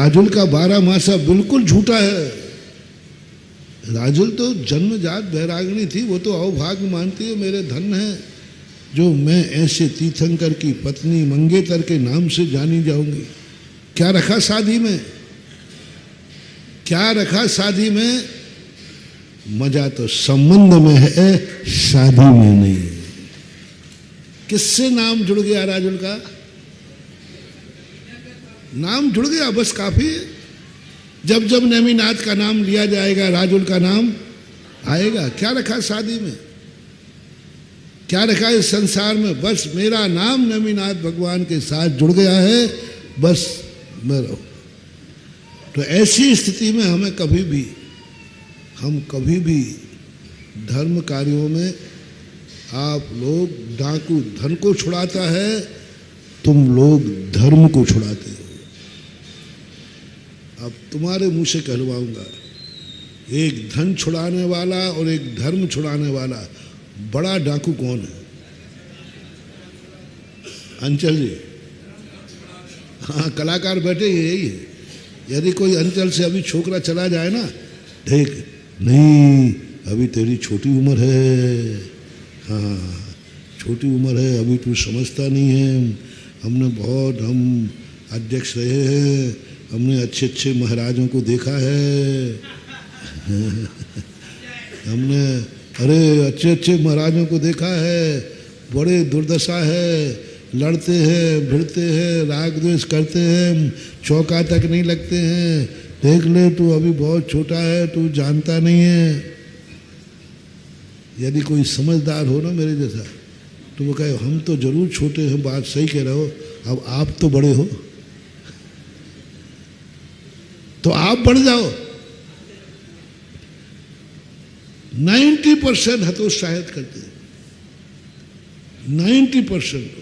राजुल का 12 मासा बिल्कुल झूठा है। राजुल तो जन्मजात बैरागनी थी, वो तो अवभाग्य मानती है, मेरे धन है जो मैं ऐसे तीर्थंकर की पत्नी मंगेतर के नाम से जानी जाऊंगी। क्या रखा शादी में, क्या रखा शादी में? मजा तो संबंध में है, शादी में नहीं। किससे नाम जुड़ गया राजुल का? नाम जुड़ गया, बस काफी है। जब जब नेमिनाथ का नाम लिया जाएगा राजुल का नाम आएगा। क्या रखा शादी में, क्या रखा इस संसार में? बस मेरा नाम नेमिनाथ भगवान के साथ जुड़ गया है, बस मैं रहूं। तो ऐसी स्थिति में हम कभी भी धर्म कार्यों में, आप लोग डाकू धन को छुड़ाता है, तुम लोग धर्म को छुड़ाते हो। अब तुम्हारे मुंह से कहलवाऊंगा, एक धन छुड़ाने वाला और एक धर्म छुड़ाने वाला बड़ा डाकू कौन है? अंचल जी। हाँ, कलाकार बैठे यही है। यदि कोई अंचल से अभी छोकरा चला जाए ना, देख नहीं अभी तेरी छोटी उम्र है, हाँ छोटी उम्र है, अभी तू समझता नहीं है। हम अध्यक्ष रहे हैं, हमने अच्छे अच्छे महाराजों को देखा है हमने अच्छे अच्छे महाराजों को देखा है, बड़े दुर्दशा है, लड़ते हैं, भिड़ते हैं, राग द्वेष करते हैं, चौका तक नहीं लगते हैं। देख ले तू अभी बहुत छोटा है, तू जानता नहीं है। यदि कोई समझदार हो ना मेरे जैसा, तो वो कहे हम तो जरूर छोटे हैं, बात सही कह रहे हो, अब आप तो बड़े हो, तो आप बढ़ जाओ। 90% हतोत्साहित करते हैं, 90%।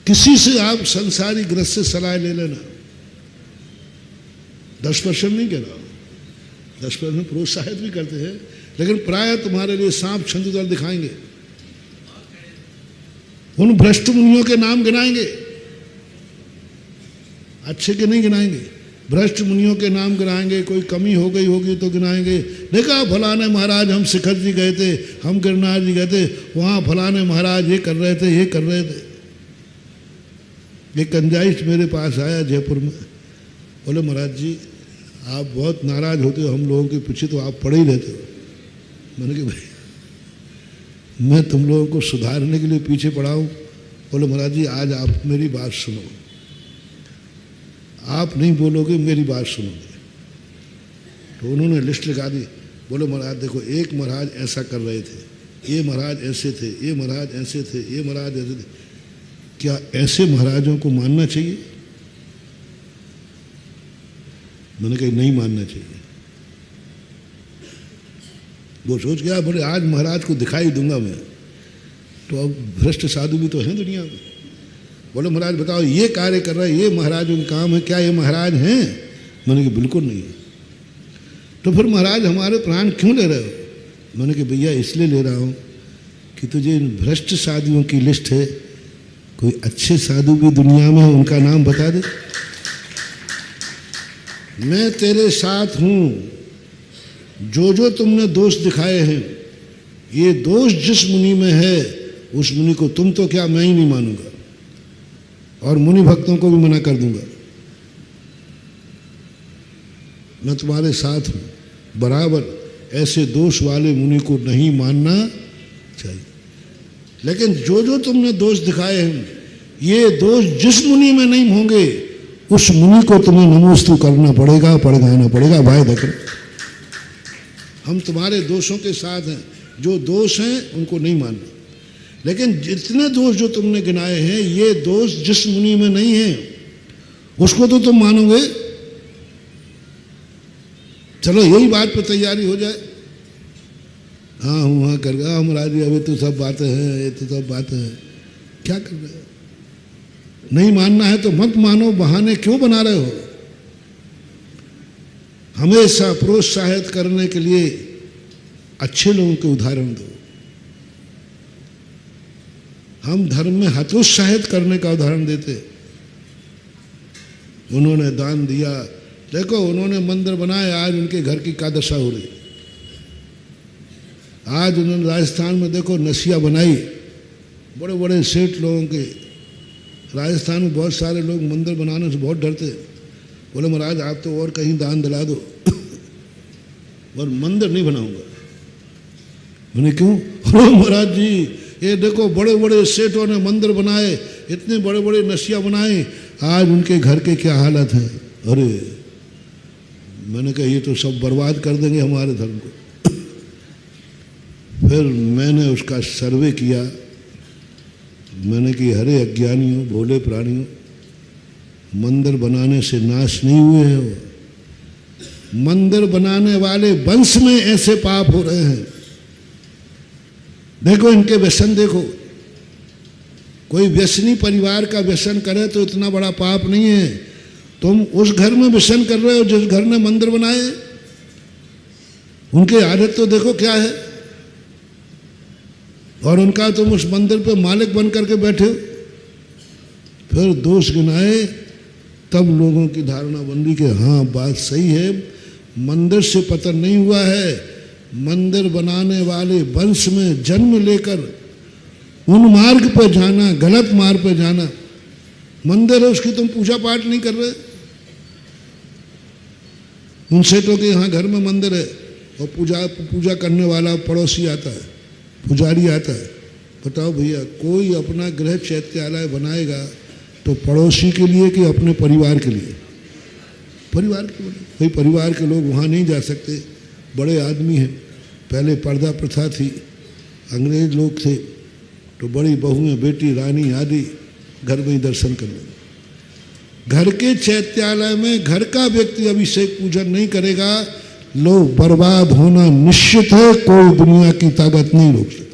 किसी से आप संसारी ग्रस्त से सलाह ले लेना, 10% नहीं कह रहा, 10% प्रोत्साहित भी करते हैं, लेकिन प्राय तुम्हारे लिए सांप छंदूदल दिखाएंगे, उन भ्रष्ट मुनियों के नाम गिनाएंगे, अच्छे के नहीं गिनाएंगे, भ्रष्ट मुनियों के नाम गिनाएंगे। कोई कमी हो गई होगी तो गिनाएंगे, देखा फलाने महाराज हम शिखर जी गए थे, हम गिरनार जी गए थे, वहाँ फलाने महाराज ये कर रहे थे, ये कर रहे थे। एक कंजाइस्ट मेरे पास आया जयपुर में, बोले महाराज जी आप बहुत नाराज होते हो हम लोगों के पीछे, तो आप पड़े ही रहते हो। मैंने कहा भाई मैं तुम लोगों को सुधारने के लिए पीछे पड़ा हूँ। बोले महाराज जी आज आप मेरी बात सुनो, आप नहीं बोलोगे मेरी बात सुनोगे। तो उन्होंने लिस्ट लगा दी। बोले महाराज देखो, एक महाराज ऐसा कर रहे थे, ये महाराज ऐसे थे, ये महाराज ऐसे थे, ये महाराज ऐसे थे। क्या ऐसे महाराजों को मानना चाहिए? मैंने कहा नहीं मानना चाहिए। वो सोच गया बोले आज महाराज को दिखाई दूंगा मैं। तो अब भ्रष्ट साधु भी तो हैं दुनिया में। बोले महाराज बताओ ये कार्य कर रहा है, ये महाराजों के काम है, क्या ये महाराज हैं? मैंने कहा बिल्कुल नहीं है। तो फिर महाराज हमारे प्राण क्यों ले रहे हो? मैंने कहा भैया इसलिए ले रहा हूँ कि तुझे भ्रष्ट साधुओं की लिस्ट है, कोई अच्छे साधु भी दुनिया में है, उनका नाम बता दे। मैं तेरे साथ हूँ, जो जो तुमने दोष दिखाए हैं, ये दोष जिस मुनि में है उस मुनि को तुम तो क्या मैं ही नहीं मानूंगा, और मुनि भक्तों को भी मना कर दूंगा। मैं तुम्हारे साथ हूं बराबर। ऐसे दोष वाले मुनि को नहीं मानना चाहिए। लेकिन जो जो तुमने दोष दिखाए हैं, ये दोष जिस मुनि में नहीं होंगे उस मुनि को तुम्हें नमोस्तु करना पड़ेगा, पढ़ाना पड़ेगा। भाई देखो हम तुम्हारे दोषों के साथ हैं, जो दोष हैं उनको नहीं मानना। लेकिन जितने दोष जो तुमने गिनाए हैं, ये दोष जिस मुनि में नहीं है उसको तो तुम मानोगे। चलो यही बात पर तैयारी हो जाए। हाँ हूँ हाँ कर गया महाराज जी, अभी तो सब बातें हैं, ये तो सब बातें हैं। क्या कर रहे हो? नहीं मानना है तो मत मानो, बहाने क्यों बना रहे हो? हमेशा प्रोत्साहित करने के लिए अच्छे लोगों के उदाहरण दो। हम धर्म में हतोत्साहित करने का उदाहरण देते। उन्होंने दान दिया। देखो उन्होंने मंदिर बनाए, आज उनके घर की क्या दशा हो रही। आज उन्होंने राजस्थान में देखो नसिया बनाई, बड़े बड़े सेठ लोगों के। राजस्थान में बहुत सारे लोग मंदिर बनाने से बहुत डरते, बोले महाराज आप तो और कहीं दान दिला दो और मंदिर नहीं बनाऊंगा। मैंने क्यों? महाराज जी ये देखो बड़े बड़े सेठों ने मंदिर बनाए, इतने बड़े बड़े नसिया बनाए, आज उनके घर के क्या हालत है। अरे मैंने कहा ये तो सब बर्बाद कर देंगे हमारे धर्म को। फिर मैंने उसका सर्वे किया, मैंने कि हरे अज्ञानियों भोले प्राणियों, मंदिर बनाने से नाश नहीं हुए हो, मंदिर बनाने वाले वंश में ऐसे पाप हो रहे हैं। देखो इनके व्यसन देखो, कोई व्यसनी परिवार का व्यसन करे तो इतना बड़ा पाप नहीं है। तुम उस घर में व्यसन कर रहे हो जिस घर ने मंदिर बनाए, उनके आदत तो देखो क्या है, और उनका तुम उस मंदिर पे मालिक बन करके बैठे हो। फिर दोष गिनाए, तब लोगों की धारणा बन रही कि हाँ बात सही है, मंदिर से पतन नहीं हुआ है, मंदिर बनाने वाले वंश में जन्म लेकर उन मार्ग पर जाना, गलत मार्ग पर जाना। मंदिर है उसकी तुम पूजा पाठ नहीं कर रहे। उन सेठों के यहाँ घर में मंदिर है और पूजा करने वाला पड़ोसी आता है, पुजारी आता है। बताओ भैया, कोई अपना गृह चैत्यालय बनाएगा तो पड़ोसी के लिए कि अपने परिवार के लिए? परिवार के लिए। भाई परिवार के लोग वहाँ नहीं जा सकते, बड़े आदमी हैं। पहले पर्दा प्रथा थी, अंग्रेज लोग थे, तो बड़ी बहुएं, बेटी, रानी आदि घर में ही दर्शन कर लेंगे। घर के चैत्यालय में घर का व्यक्ति अभिषेक पूजन नहीं करेगा, लोग बर्बाद होना निश्चित है, कोई दुनिया की ताकत नहीं रोक सकती।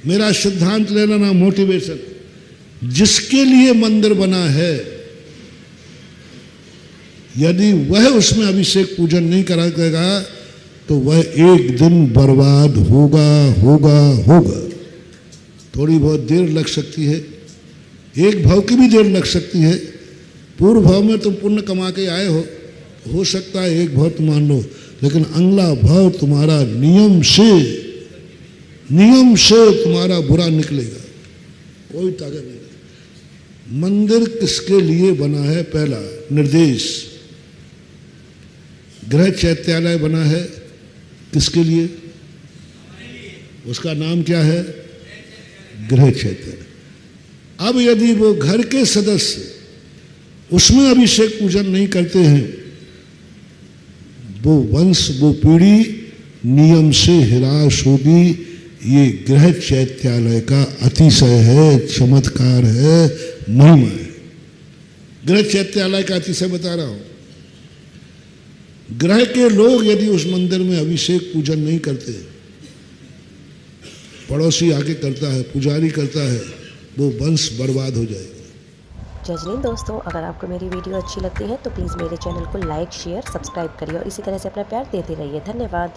मेरा सिद्धांत ले लेना, मोटिवेशन। जिसके लिए मंदिर बना है, यदि वह उसमें अभिषेक पूजन नहीं करेगा तो वह एक दिन बर्बाद होगा होगा होगा। थोड़ी बहुत देर लग सकती है, एक भाव की भी देर लग सकती है। पूर्व भाव में तुम पुण्य कमा के आए हो सकता है एक भाव तुम मान लो, लेकिन अगला भाव तुम्हारा नियम से तुम्हारा बुरा निकलेगा, कोई ताकत नहीं। मंदिर किसके लिए बना है? पहला निर्देश, गृह चैत्यालय बना है किसके लिए? उसका नाम क्या है? गृह चैत्यालय। अब यदि वो घर के सदस्य उसमें अभिषेक पूजन नहीं करते हैं, वो वंश, वो पीढ़ी नियम से हिरास होगी। ये गृह चैत्यालय का अतिशय है, चमत्कार है, महिमा है। गृह चैत्यालय का अतिशय बता रहा हूं। ग्रह के लोग यदि उस मंदिर में अभिषेक पूजन नहीं करते, पड़ोसी आके करता है, पुजारी करता है, वो वंश बर्बाद हो जाएगा। जय हिंद दोस्तों, अगर आपको मेरी वीडियो अच्छी लगती है तो प्लीज़ मेरे चैनल को लाइक, शेयर, सब्सक्राइब करिए और इसी तरह से अपना प्यार देते रहिए। धन्यवाद।